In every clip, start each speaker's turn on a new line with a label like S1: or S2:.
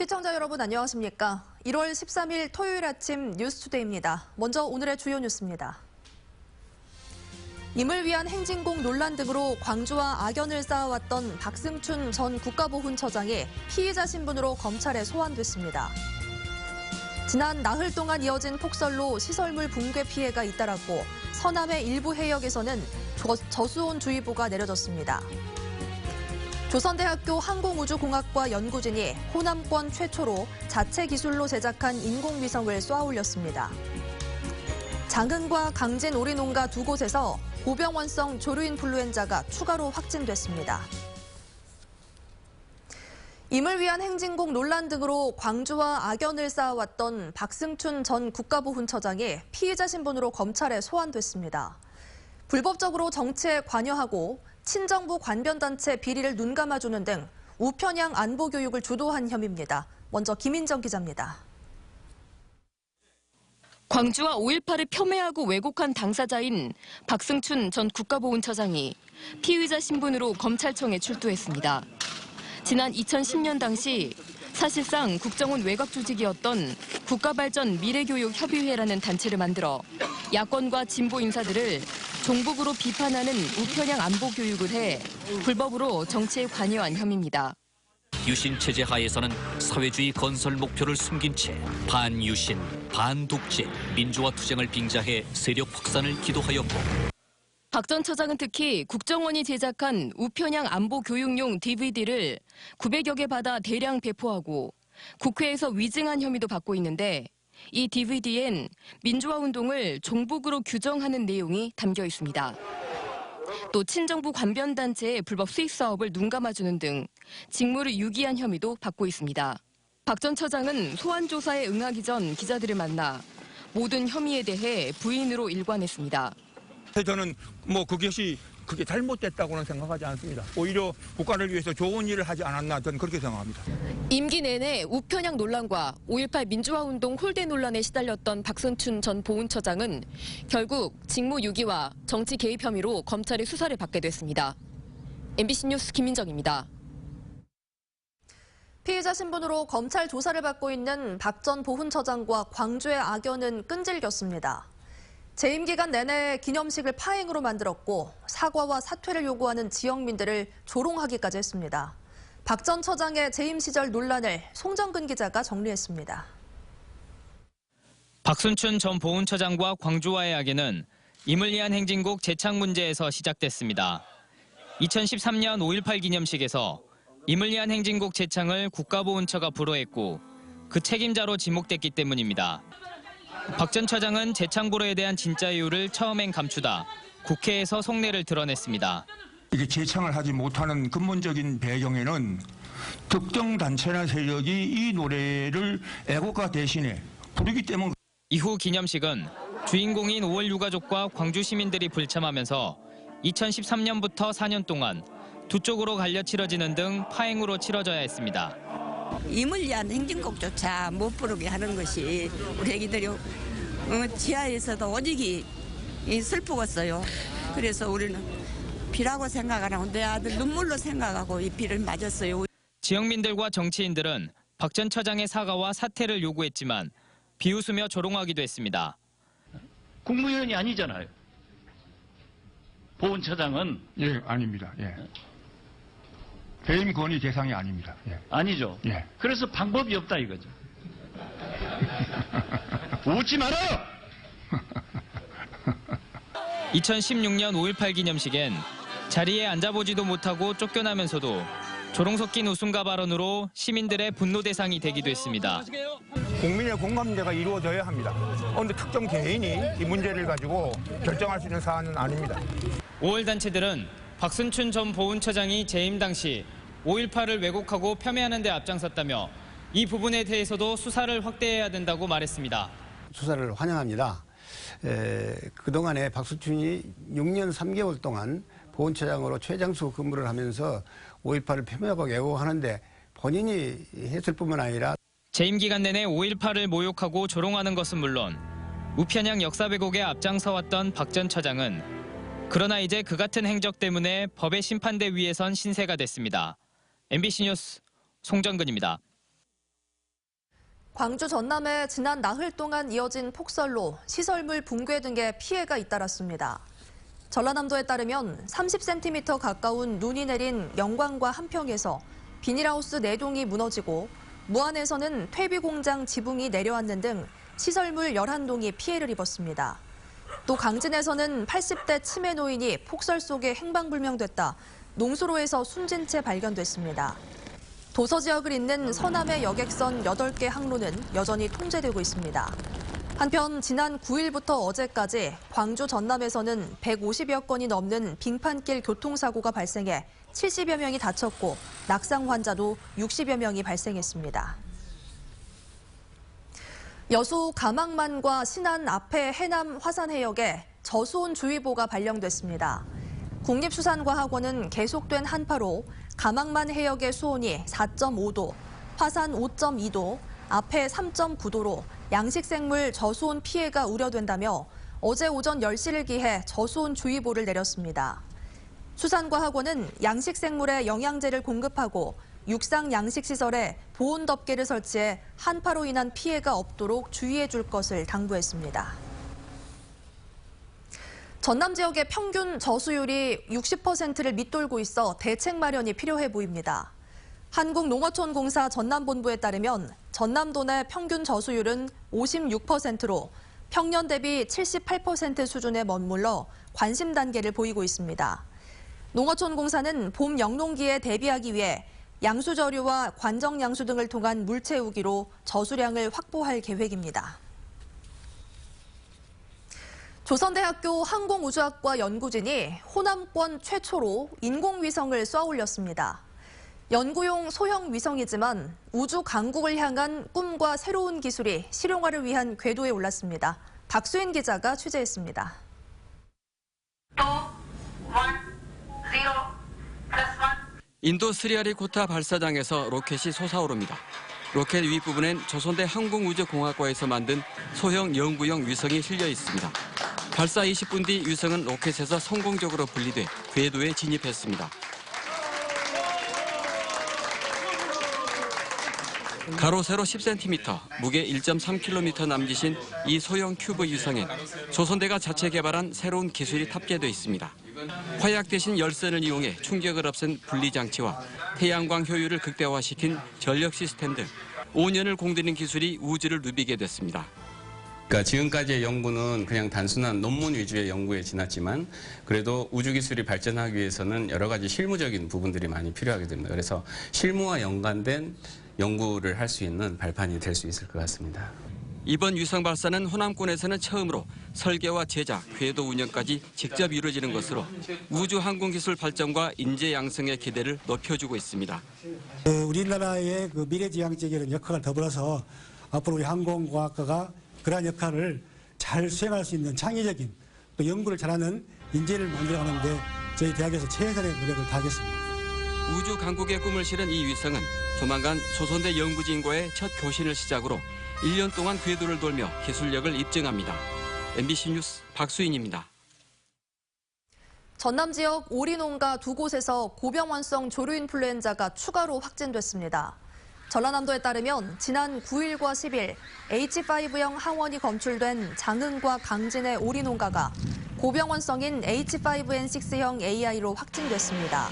S1: 시청자 여러분 안녕하십니까? 1월 13일 토요일 아침 뉴스투데이입니다. 먼저 오늘의 주요 뉴스입니다. 임을 위한 행진곡 논란 등으로 광주와 악연을 쌓아왔던 박승춘 전 국가보훈처장이 피의자 신분으로 검찰에 소환됐습니다. 지난 나흘 동안 이어진 폭설로 시설물 붕괴 피해가 잇따랐고 서남의 일부 해역에서는 저수온주의보가 내려졌습니다. 조선대학교 항공우주공학과 연구진이 호남권 최초로 자체 기술로 제작한 인공위성을 쏘아 올렸습니다. 장흥과 강진 오리농가 두 곳에서 고병원성 조류인플루엔자가 추가로 확진됐습니다. 임을 위한 행진곡 논란 등으로 광주와 악연을 쌓아왔던 박승춘 전 국가보훈처장이 피의자 신분으로 검찰에 소환됐습니다. 불법적으로 정치에 관여하고 친정부 관변단체 비리를 눈감아주는 등 우편향 안보교육을 주도한 혐의입니다. 먼저 김인정 기자입니다.
S2: 광주와 5.18을 폄훼하고 왜곡한 당사자인 박승춘 전 국가보훈처장이 피의자 신분으로 검찰청에 출두했습니다. 지난 2010년 당시 사실상 국정원 외곽 조직이었던 국가발전 미래교육협의회라는 단체를 만들어 야권과 진보 인사들을 종북으로 비판하는 우편향 안보 교육을 해 불법으로 정치에 관여한 혐의입니다.
S3: 유신 체제 하에서는 사회주의 건설 목표를 숨긴 채 반유신, 반독재, 민주화 투쟁을 빙자해 세력 확산을 기도하였고
S2: 박 전 처장은 특히 국정원이 제작한 우편향 안보 교육용 DVD를 900여 개 받아 대량 배포하고 국회에서 위증한 혐의도 받고 있는데 이 DVD엔 민주화 운동을 종북으로 규정하는 내용이 담겨 있습니다. 또 친정부 관변단체의 불법 수익 사업을 눈감아주는 등 직무를 유기한 혐의도 받고 있습니다. 박 전 처장은 소환 조사에 응하기 전 기자들을 만나 모든 혐의에 대해 부인으로 일관했습니다.
S4: 저는 그게 잘못됐다고는 생각하지 않습니다. 오히려 국가를 위해서 좋은 일을 하지 않았나 저는 그렇게 생각합니다.
S2: 임기 내내 우편향 논란과 5.18 민주화운동 홀대 논란에 시달렸던 박승춘 전 보훈처장은 결국 직무유기와 정치 개입 혐의로 검찰의 수사를 받게 됐습니다. MBC 뉴스 김민정입니다.
S1: 피의자 신분으로 검찰 조사를 받고 있는 박 전 보훈처장과 광주의 악연은 끈질겼습니다. 재임 기간 내내 기념식을 파행으로 만들었고 사과와 사퇴를 요구하는 지역민들을 조롱하기까지 했습니다. 박 전 처장의 재임 시절 논란을 송정근 기자가 정리했습니다.
S5: 박순춘 전 보훈처장과 광주와의 악연은 임을 위한 행진곡 제창 문제에서 시작됐습니다. 2013년 5.18 기념식에서 임을 위한 행진곡 제창을 국가보훈처가 불허했고 그 책임자로 지목됐기 때문입니다. 박 전 처장은 제창 불허에 대한 진짜 이유를 처음엔 감추다 국회에서 속내를 드러냈습니다.
S4: 이게 제창을 하지 못하는 근본적인 배경에는 특정 단체나 세력이 이 노래를 애국가 대신에 부르기 때문.
S5: 이후 기념식은 주인공인 5월 유가족과 광주 시민들이 불참하면서 2013년부터 4년 동안 두 쪽으로 갈려 치러지는 등 파행으로 치러져야 했습니다.
S6: 임을 위한 행진곡조차 못 부르게 하는 것이 우리 애기들이 지하에서도 오직이 슬프겠어요. 그래서 우리는 비라고 생각 안 하고 내 아들 눈물로 생각하고 이 비를 맞았어요.
S5: 지역민들과 정치인들은 박 전 처장의 사과와 사퇴를 요구했지만 비웃으며 조롱하기도 했습니다.
S7: 국무위원이 아니잖아요. 보훈처장은.
S4: 예, 아닙니다. 예. 배임 건의 대상이 아닙니다. 예.
S7: 아니죠.
S4: 예.
S7: 그래서 방법이 없다 이거죠. 웃지 마라!
S5: 2016년 5.18 기념식엔 자리에 앉아보지도 못하고 쫓겨나면서도 조롱 섞인 웃음과 발언으로 시민들의 분노 대상이 되기도 했습니다.
S4: 국민의 공감대가 이루어져야 합니다. 그런데 특정 개인이 이 문제를 가지고 결정할 수 있는 사안은 아닙니다.
S5: 5월 단체들은 박순춘 전 보훈처장이 재임 당시 5.18을 왜곡하고 폄훼하는 데 앞장섰다며 이 부분에 대해서도 수사를 확대해야 된다고 말했습니다.
S8: 수사를 환영합니다. 그동안에 박순춘이 6년 3개월 동안 보훈처장으로 최장수 근무를 하면서 5.18을 폄훼하고 왜곡하는데 본인이 했을 뿐만 아니라
S5: 재임 기간 내내 5.18을 모욕하고 조롱하는 것은 물론 우편향 역사 왜곡에 앞장서왔던 박 전 처장은 그러나 이제 그 같은 행적 때문에 법의 심판대 위에선 신세가 됐습니다. MBC 뉴스 송정근입니다.
S1: 광주 전남에 지난 나흘 동안 이어진 폭설로 시설물 붕괴 등의 피해가 잇따랐습니다. 전라남도에 따르면 30cm 가까운 눈이 내린 영광과 한평에서 비닐하우스 4동이 무너지고 무안에서는 퇴비공장 지붕이 내려앉는 등 시설물 11동이 피해를 입었습니다. 또 강진에서는 80대 치매 노인이 폭설 속에 행방불명됐다 농수로에서 숨진 채 발견됐습니다. 도서 지역을 잇는 서남의 여객선 8개 항로는 여전히 통제되고 있습니다. 한편 지난 9일부터 어제까지 광주 전남에서는 150여 건이 넘는 빙판길 교통사고가 발생해 70여 명이 다쳤고 낙상 환자도 60여 명이 발생했습니다. 여수 가망만과 신안 앞해 해남 화산해역에 저수온주의보가 발령됐습니다. 국립수산과학원은 계속된 한파로 가망만 해역의 수온이 4.5도, 화산 5.2도, 앞해 3.9도로 양식생물 저수온 피해가 우려된다며 어제 오전 10시를 기해 저수온주의보를 내렸습니다. 수산과학원은 양식생물에 영양제를 공급하고 육상 양식시설에 보온덮개를 설치해 한파로 인한 피해가 없도록 주의해 줄 것을 당부했습니다. 전남 지역의 평균 저수율이 60%를 밑돌고 있어 대책 마련이 필요해 보입니다. 한국농어촌공사 전남본부에 따르면 전남도 내 평균 저수율은 56%로 평년 대비 78% 수준에 머물러 관심 단계를 보이고 있습니다. 농어촌공사는 봄 영농기에 대비하기 위해 양수저류와 관정양수 등을 통한 물 채우기로 저수량을 확보할 계획입니다. 조선대학교 항공우주학과 연구진이 호남권 최초로 인공위성을 쏘아 올렸습니다. 연구용 소형 위성이지만 우주 강국을 향한 꿈과 새로운 기술이 실용화를 위한 궤도에 올랐습니다. 박수인 기자가 취재했습니다.
S9: 2, 1, 0, +1.
S10: 인도 스리하리코타 발사장에서 로켓이 솟아오릅니다. 로켓 윗부분엔 조선대 항공우주공학과에서 만든 소형 연구용 위성이 실려 있습니다. 발사 20분 뒤 위성은 로켓에서 성공적으로 분리돼 궤도에 진입했습니다. 가로 세로 10cm, 무게 1.3km 남짓인 이 소형 큐브 위성엔 조선대가 자체 개발한 새로운 기술이 탑재돼 있습니다. 화약 대신 열선을 이용해 충격을 없앤 분리장치와 태양광 효율을 극대화시킨 전력 시스템 등 5년을 공들인 기술이 우주를 누비게 됐습니다.
S11: 그러니까 지금까지의 연구는 그냥 단순한 논문 위주의 연구에 지났지만 그래도 우주 기술이 발전하기 위해서는 여러 가지 실무적인 부분들이 많이 필요하게 됩니다. 그래서 실무와 연관된 연구를 할 수 있는 발판이 될 수 있을 것 같습니다.
S10: 이번 위성 발사는 호남권에서는 처음으로 설계와 제작, 궤도 운영까지 직접 이루어지는 것으로 우주 항공기술 발전과 인재 양성의 기대를 높여주고 있습니다.
S12: 우리나라의 미래지향적인 역할을 더불어서 앞으로 우리 항공과학과가 그러한 역할을 잘 수행할 수 있는 창의적인 또 연구를 잘하는 인재를 만들어가는 데 저희 대학에서 최선의 노력을 다하겠습니다.
S10: 우주 강국의 꿈을 실은 이 위성은 조만간 조선대 연구진과의 첫 교신을 시작으로 1년 동안 궤도를 돌며 기술력을 입증합니다. MBC 뉴스 박수인입니다.
S1: 전남 지역 오리농가 2곳에서 고병환성 조류인플루엔자가 추가로 확진됐습니다. 전라남도에 따르면 지난 9일과 10일 H5형 항원이 검출된 장흥과 강진의 오리농가가 고병환성인 H5N6형 AI로 확진됐습니다.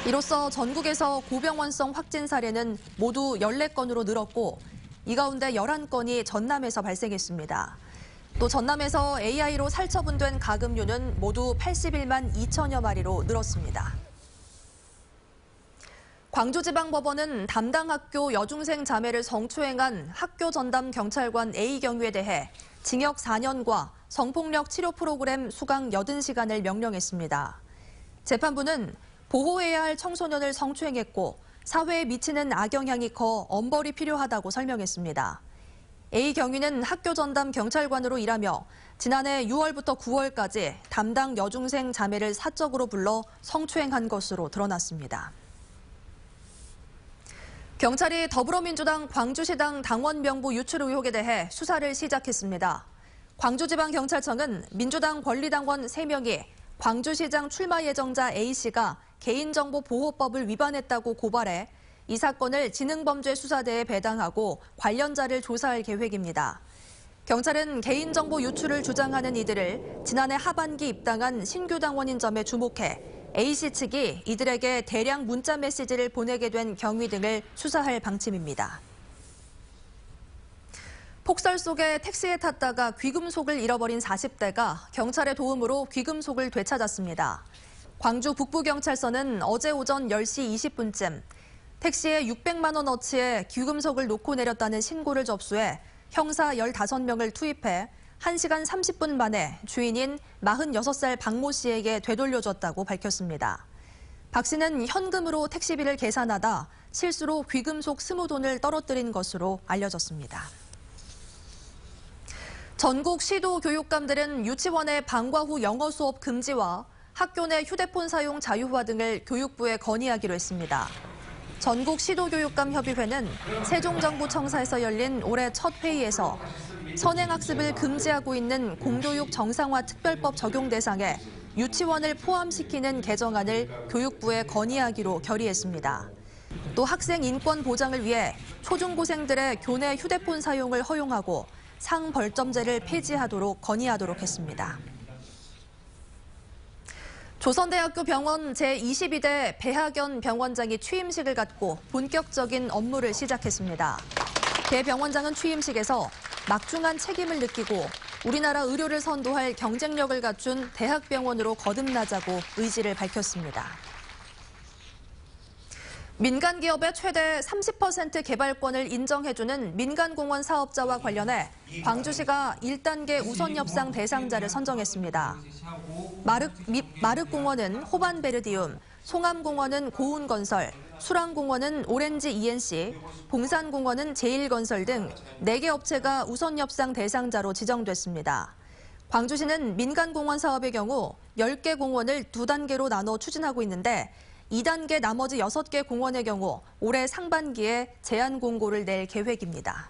S1: 이로써 전국에서 고병환성 확진 사례는 모두 14건으로 늘었고 이 가운데 11건이 전남에서 발생했습니다. 또 전남에서 AI로 살처분된 가금류는 모두 81만 2천여 마리로 늘었습니다. 광주지방법원은 담당 학교 여중생 자매를 성추행한 학교 전담 경찰관 A 경위에 대해 징역 4년과 성폭력 치료 프로그램 수강 80시간을 명령했습니다. 재판부는 보호해야 할 청소년을 성추행했고 사회에 미치는 악영향이 커 엄벌이 필요하다고 설명했습니다. A 경위는 학교 전담 경찰관으로 일하며 지난해 6월부터 9월까지 담당 여중생 자매를 사적으로 불러 성추행한 것으로 드러났습니다. 경찰이 더불어민주당 광주시당 당원 명부 유출 의혹에 대해 수사를 시작했습니다. 광주지방경찰청은 민주당 권리당원 3명이 광주시장 출마 예정자 A씨가 개인정보보호법을 위반했다고 고발해 이 사건을 지능범죄수사대에 배당하고 관련자를 조사할 계획입니다. 경찰은 개인정보 유출을 주장하는 이들을 지난해 하반기 입당한 신규 당원인 점에 주목해 A씨 측이 이들에게 대량 문자 메시지를 보내게 된 경위 등을 수사할 방침입니다. 폭설 속에 택시에 탔다가 귀금속을 잃어버린 40대가 경찰의 도움으로 귀금속을 되찾았습니다. 광주 북부경찰서는 어제 오전 10시 20분쯤 택시에 600만 원어치의 귀금속을 놓고 내렸다는 신고를 접수해 형사 15명을 투입해 1시간 30분 만에 주인인 46살 박모 씨에게 되돌려줬다고 밝혔습니다. 박 씨는 현금으로 택시비를 계산하다 실수로 귀금속 20돈을 떨어뜨린 것으로 알려졌습니다. 전국 시도 교육감들은 유치원의 방과 후 영어 수업 금지와 학교 내 휴대폰 사용 자유화 등을 교육부에 건의하기로 했습니다. 전국 시도교육감협의회는 세종정부청사에서 열린 올해 첫 회의에서 선행학습을 금지하고 있는 공교육 정상화 특별법 적용 대상에 유치원을 포함시키는 개정안을 교육부에 건의하기로 결의했습니다. 또 학생 인권 보장을 위해 초중고생들의 교내 휴대폰 사용을 허용하고 상벌점제를 폐지하도록 건의하도록 했습니다. 조선대학교 병원 제22대 배학연 병원장이 취임식을 갖고 본격적인 업무를 시작했습니다. 배 병원장은 취임식에서 막중한 책임을 느끼고 우리나라 의료를 선도할 경쟁력을 갖춘 대학병원으로 거듭나자고 의지를 밝혔습니다. 민간 기업의 최대 30% 개발권을 인정해주는 민간공원 사업자와 관련해 광주시가 1단계 우선협상 대상자를 선정했습니다. 마륵공원은 호반베르디움, 송암공원은 고운건설, 수랑공원은 오렌지 ENC, 봉산공원은 제일건설 등 4개 업체가 우선협상 대상자로 지정됐습니다. 광주시는 민간공원 사업의 경우 10개 공원을 2단계로 나눠 추진하고 있는데 2단계 나머지 6개 공원의 경우 올해 상반기에 제안 공고를 낼 계획입니다.